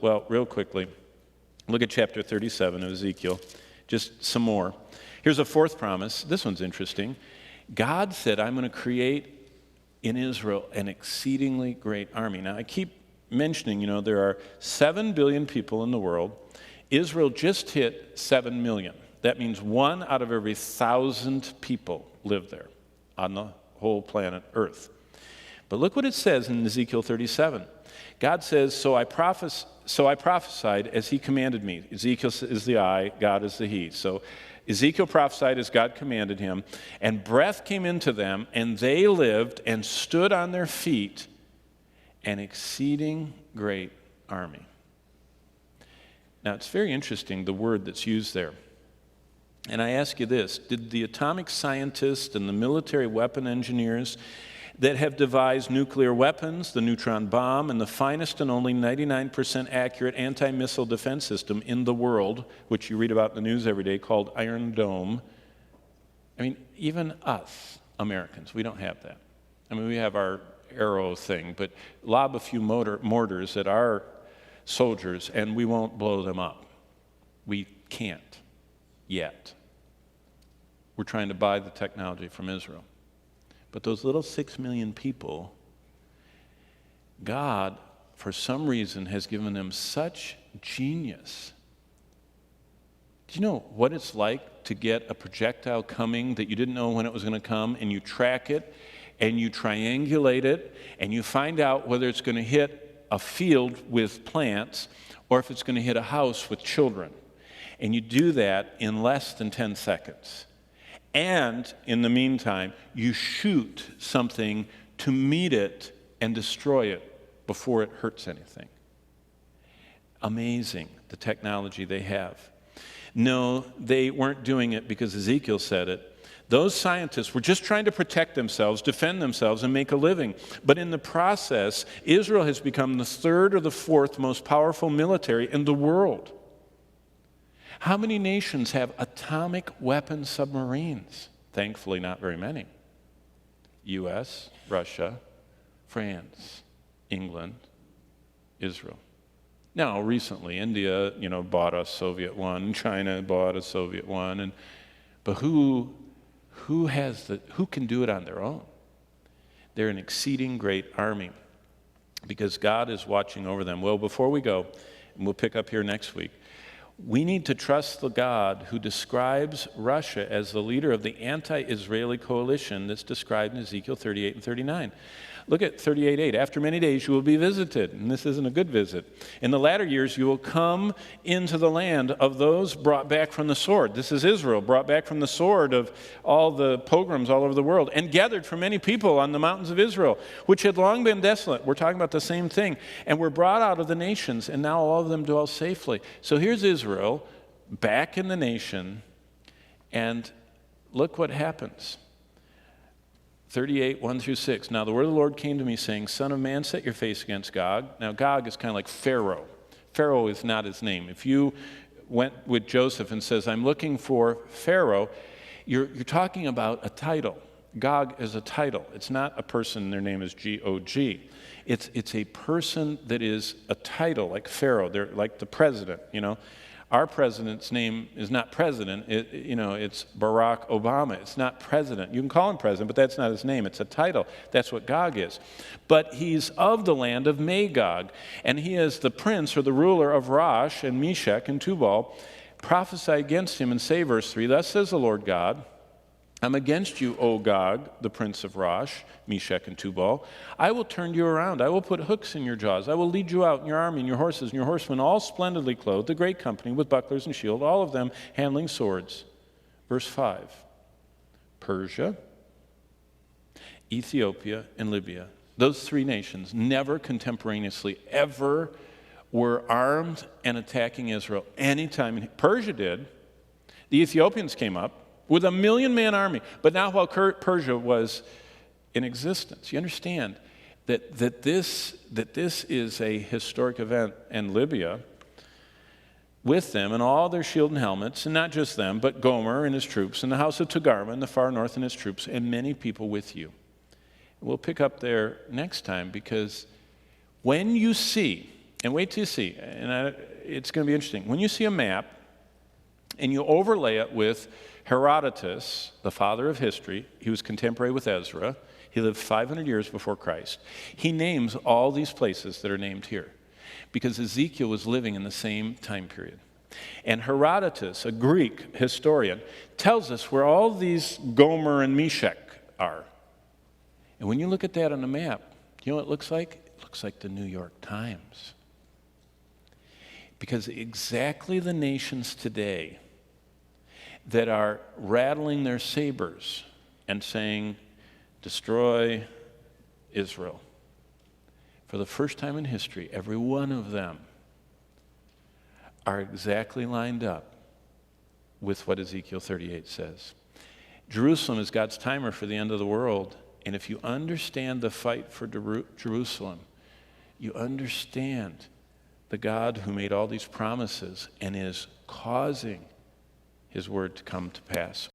Well, real quickly, look at chapter 37 of Ezekiel. Just some more. Here's a fourth promise. This one's interesting. God said, I'm going to create in Israel an exceedingly great army. Now, I keep mentioning, there are 7 billion people in the world. Israel just hit 7 million. That means 1 out of every 1,000 people live there on the whole planet Earth. But look what it says in Ezekiel 37. God says, so I prophesied as he commanded me. Ezekiel is the I, God is the he. So Ezekiel prophesied as God commanded him, and breath came into them, and they lived and stood on their feet, an exceeding great army. Now, it's very interesting, the word that's used there. And I ask you this, did the atomic scientists and the military weapon engineers that have devised nuclear weapons, the neutron bomb, and the finest and only 99% accurate anti-missile defense system in the world, which you read about in the news every day, called Iron Dome. I mean, even us, Americans, we don't have that. I mean, we have our arrow thing, but lob a few mortars at our soldiers and we won't blow them up. We can't yet. We're trying to buy the technology from Israel. But those little 6 million people, God, for some reason, has given them such genius. Do you know what it's like to get a projectile coming that you didn't know when it was going to come, and you track it, and you triangulate it, and you find out whether it's going to hit a field with plants or if it's going to hit a house with children? And you do that in less than 10 seconds. And in the meantime, you shoot something to meet it and destroy it before it hurts anything. Amazing, the technology they have. No, they weren't doing it because Ezekiel said it. Those scientists were just trying to protect themselves, defend themselves, and make a living. But in the process, Israel has become the 3rd or the 4th most powerful military in the world. How many nations have atomic weapon submarines? Thankfully, not very many. U.S., Russia, France, England, Israel. Now, recently, India, bought a Soviet one. China bought a Soviet one. But who can do it on their own? They're an exceeding great army because God is watching over them. Well, before we go, and we'll pick up here next week, we need to trust the God who describes Russia as the leader of the anti-Israeli coalition that's described in Ezekiel 38 and 39. Look at 38:8. After many days you will be visited, and this isn't a good visit. In the latter years you will come into the land of those brought back from the sword. This is Israel, brought back from the sword of all the pogroms all over the world, and gathered from many people on the mountains of Israel, which had long been desolate. We're talking about the same thing. And were brought out of the nations, and now all of them dwell safely. So here's Israel, back in the nation, and look what happens. 38, 1 through 6. Now the word of the Lord came to me, saying, Son of man, set your face against Gog. Now Gog is kind of like Pharaoh. Pharaoh is not his name. If you went with Joseph and says, I'm looking for Pharaoh, you're talking about a title. Gog is a title. It's not a person, their name is G-O-G. It's a person that is a title, like Pharaoh. They're like the president, Our president's name is not president, it's Barack Obama. It's not president. You can call him president, but that's not his name. It's a title. That's what Gog is. But he's of the land of Magog, and he is the prince or the ruler of Rosh and Meshech and Tubal. Prophesy against him and say, verse 3, Thus says the Lord God, I'm against you, O Gog, the prince of Rosh, Meshech, and Tubal. I will turn you around. I will put hooks in your jaws. I will lead you out, and your army, and your horses, and your horsemen, all splendidly clothed, a great company with bucklers and shield, all of them handling swords. Verse 5, Persia, Ethiopia, and Libya. Those 3 nations never contemporaneously ever were armed and attacking Israel anytime. Persia did. The Ethiopians came up with a 1 million-man army. But now while Persia was in existence, you understand that this is a historic event, and Libya, with them and all their shield and helmets, and not just them, but Gomer and his troops, and the house of Togarmah in the far north and his troops, and many people with you. We'll pick up there next time, because when you see, And wait till you see, it's going to be interesting. When you see a map and you overlay it with Herodotus, the father of history, he was contemporary with Ezra. He lived 500 years before Christ. He names all these places that are named here because Ezekiel was living in the same time period. And Herodotus, a Greek historian, tells us where all these Gomer and Meshech are. And when you look at that on a map, you know what it looks like? It looks like the New York Times. Because exactly the nations today that are rattling their sabers and saying, destroy Israel. For the first time in history, every one of them are exactly lined up with what Ezekiel 38 says. Jerusalem is God's timer for the end of the world. And if you understand the fight for Jerusalem, you understand the God who made all these promises and is causing his word to come to pass